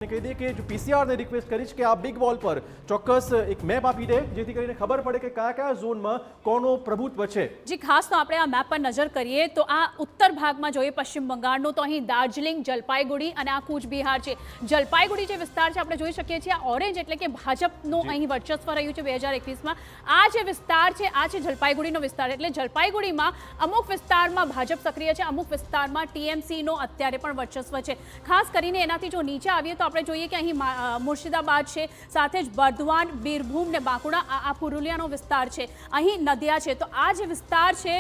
કહી દે કે જો પીસીઆર ને રિક્વેસ્ટ કરીશ કે આ બિગ બોલ પર ચોક્કસ એક મેપ આપી દે જેથી કરીને ખબર પડે કે કયા કયા ઝોનમાં કોનો પ્રભુત્વ છે। જી ખાસ તો આપણે આ મેપ પર નજર કરીએ તો આ ઉત્તર ભાગમાં જોઈએ પશ્ચિમ બંગાળનો તો અહીં દાર્જિલિંગ જલપાઈગુડી અને આ કૂચ બિહાર છે। જલપાઈગુડી જે વિસ્તાર છે આપણે જોઈ શકીએ છીએ આ ઓરેન્જ એટલે કે ભાજપનું અહીં વર્ચસ્વ રહ્યું છે 2021માં। આ જે વિસ્તાર છે આ છે જલપાઈગુડીનો વિસ્તાર એટલે જલપાઈગુડીમાં અમુક વિસ્તારમાં ભાજપ સક્રિય છે, અમુક વિસ્તારમાં ટીએમસીનો અત્યારે પણ વર્ચસ્વ છે। ખાસ કરીને એનાથી જો નીચે આવીએ તો આપણે જોઈએ કે અહીં મુર્શિદાબાદ છે, સાથે જ બર્ધવાન, બીરભૂમ ને બાંકુડા આ પુરુલિયાનો વિસ્તાર છે, અહીં નદિયા છે। તો આ જે વિસ્તાર છે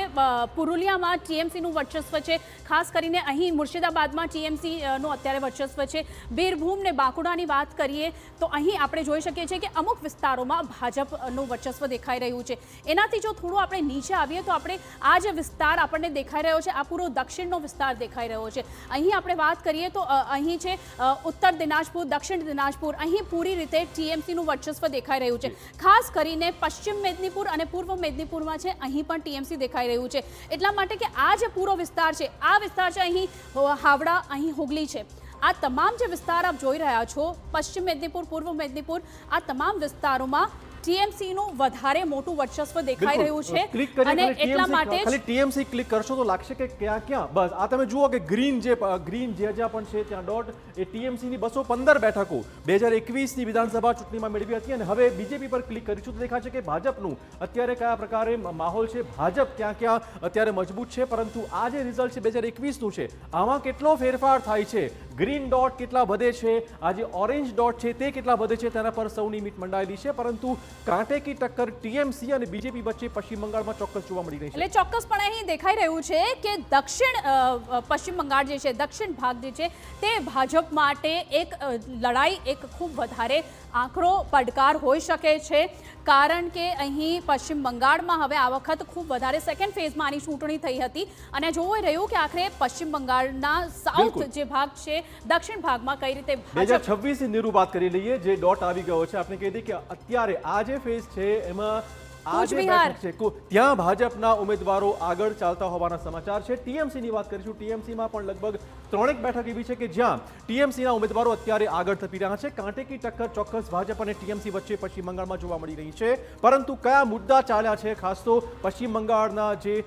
પુરુલિયામાં ટીએમસીનું વર્ચસ્વ છે, ખાસ કરીને અહીં મુર્શિદાબાદમાં ટીએમસીનું અત્યારે વર્ચસ્વ છે। બીરભૂમ ને બાંકુડાની વાત કરીએ તો અહીં આપણે જોઈ શકીએ છીએ કે અમુક વિસ્તારોમાં ભાજપનું વર્ચસ્વ દેખાઈ રહ્યું છે। એનાથી જો થોડું આપણે નીચે આવીએ તો આપણે આ જે વિસ્તાર આપણને દેખાઈ રહ્યો છે આ પૂરો દક્ષિણનો વિસ્તાર દેખાઈ રહ્યો છે। અહીં આપણે વાત કરીએ તો અહીં છે ઉત્તર દિનાજપુર, દક્ષિણ દિનાજપુર, અહીં પૂરી રીતે ટીએમસીનું વર્ચસ્વ દેખાઈ રહ્યું છે। ખાસ કરીને પશ્ચિમ મેદનીપુર અને પૂર્વ મેદનીપુરમાં છે અહીં પણ ટીએમસી દેખાઈ રહ્યું છે। એટલા માટે કે આ જે પૂરો વિસ્તાર છે આ વિસ્તાર છે અહીં હાવડા, અહીં હુગલી છે। આ તમામ જે વિસ્તાર આપ જોઈ રહ્યા છો પશ્ચિમ મેદનીપુર, પૂર્વ મેદનીપુર, આ તમામ વિસ્તારોમાં ટીએમસીનું વધારે મોટું વર્ચસ્વ દેખાઈ રહ્યું છે અને એટલા માટે ખાલી ટીએમસી ક્લિક કરશો તો લાગશે કે ક્યાં ક્યાં બસ આ તમે જુઓ કે ગ્રીન જ્યાં પણ છે ત્યાં ડોટ એ ટીએમસીની 215 બેઠકો 2021ની વિધાનસભા ચૂંટણીમાં મેળવી હતી અને હવે બીજેપી પર ક્લિક કરીશું તો દેખાશે કે ભાજપનું અત્યારે કયા પ્રકારે માહોલ છે, ભાજપ ક્યાં ક્યાં અત્યારે મજબૂત છે। પરંતુ આ જે રિઝલ્ટ છે 2021નું છે આમાં કેટલો ફેરફાર થાય છે, ગ્રીન ડોટ કેટલા વધે છે, આ જે ઓરેન્જ ડોટ છે તે કેટલા વધે છે તેના પર સૌની મીટ મંડાયેલી છે। પરંતુ કાંટે કી ટક્કર ટીએમસી અને બીજેપી વચ્ચે પશ્ચિમ બંગાળમાં ચોક્કસ જોવા મળી રહી છે। એટલે ચોક્કસપણે અહીં દેખાઈ રહ્યું છે કે દક્ષિણ પશ્ચિમ બંગાળ જે છે, દક્ષિણ ભાગ જે છે તે ભાજપ માટે એક લડાઈ, એક ખૂબ વધારે આકરો પડકાર હોઈ શકે છે। કારણ કે અહીં પશ્ચિમ બંગાળમાં હવે આ વખત ખૂબ વધારે સેકન્ડ ફેઝમાં આની ચૂંટણી થઈ હતી અને જોઈ રહ્યું કે આખરે પશ્ચિમ બંગાળના સાઉથ જે ભાગ છે, દક્ષિણ ભાગમાં કઈ રીતે 2026ની નીરું વાત કરી લઈએ જે ડોટ આવી ગયો છે। આપણે કહી દઈએ કે અત્યારે આ જે ફેઝ છે એમાં ત્યાં ભાજપના ઉમેદવારો આગળ ચાલતા હોવાના સમાચાર છે। ટીએમસીની વાત કરીશું, ટીએમસીમાં પણ લગભગ 3 બેઠક એવી છે કે જ્યાં ટીએમસીના ઉમેદવારો અત્યારે આગળ થપી રહ્યા છે। કાંટે કી ટક્કર ચોક્કસ ભાજપ અને ટીએમસી વચ્ચે પશ્ચિમ બંગાળમાં જોવા મળી રહી છે। પરંતુ કયા મુદ્દા ચાલ્યા છે, ખાસ તો પશ્ચિમ બંગાળના જે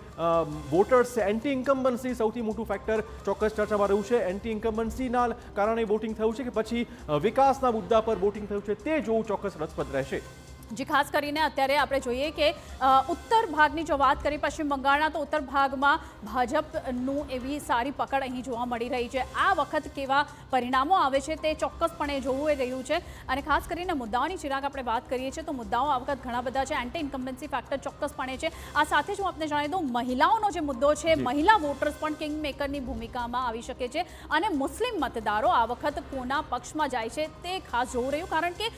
વોટર્સ છે, એન્ટી ઇન્કમ્બન્સી સૌથી મોટું ફેક્ટર ચોક્કસ ચર્ચામાં રહ્યું છે। એન્ટી ઇન્કમ્બન્સીના કારણે વોટિંગ થયું છે કે પછી વિકાસના મુદ્દા પર વોટિંગ થયું છે તે જોવું ચોક્કસ રસપ્રદ રહેશે। જી ખાસ કરીને અત્યારે આપણે જોઈએ કે ઉત્તર ભાગની જો વાત કરીએ પશ્ચિમ બંગાળના તો ઉત્તર ભાગમાં ભાજપનું એવી સારી પકડ અહીં જોવા મળી રહી છે। આ વખત કેવા પરિણામો આવે છે તે ચોક્કસપણે જોવું રહ્યું છે અને ખાસ કરીને મુદ્દાઓની ચિરાગ આપણે વાત કરીએ છીએ તો મુદ્દાઓ આ વખત ઘણા બધા છે। એન્ટી ઇન્કમ્બન્સી ફેક્ટર ચોક્કસપણે છે। આ સાથે જ હું આપને જણાવી દઉં મહિલાઓનો જે મુદ્દો છે, મહિલા વોટર્સ પણ કિંગ મેકરની ભૂમિકામાં આવી શકે છે અને મુસ્લિમ મતદારો આ વખત કોના પક્ષમાં જાય છે તે ખાસ જોવું રહ્યું। કારણ કે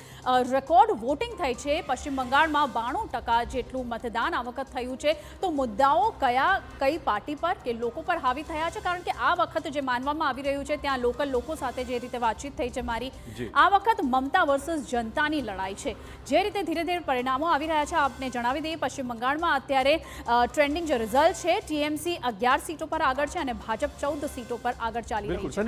રેકોર્ડ વોટિંગ થઈ છે પશ્ચિમ બંગાળમાં 92% જેટલું મતદાન આ વખત થયું છે। તો મુદ્દાઓ કઈ પાર્ટી પર કે લોકો પર હાવી થયા છે? કારણ કે આ વખત જે માનવામાં આવી રહ્યું છે ત્યાં લોકલ લોકો સાથે જે રીતે વાતચીત થઈ છે મારી, આ વખત મમતા વર્સસ જનતાની લડાઈ છે। જે રીતે ધીરે ધીરે પરિણામો આવી રહ્યા છે આપને જણાવી દઈએ પશ્ચિમ બંગાળમાં અત્યારે ટ્રેન્ડિંગ જે રિઝલ્ટ છે ટીએમસી 11 સીટો પર આગળ છે અને ભાજપ 14 સીટો પર આગળ ચાલી રહી છે।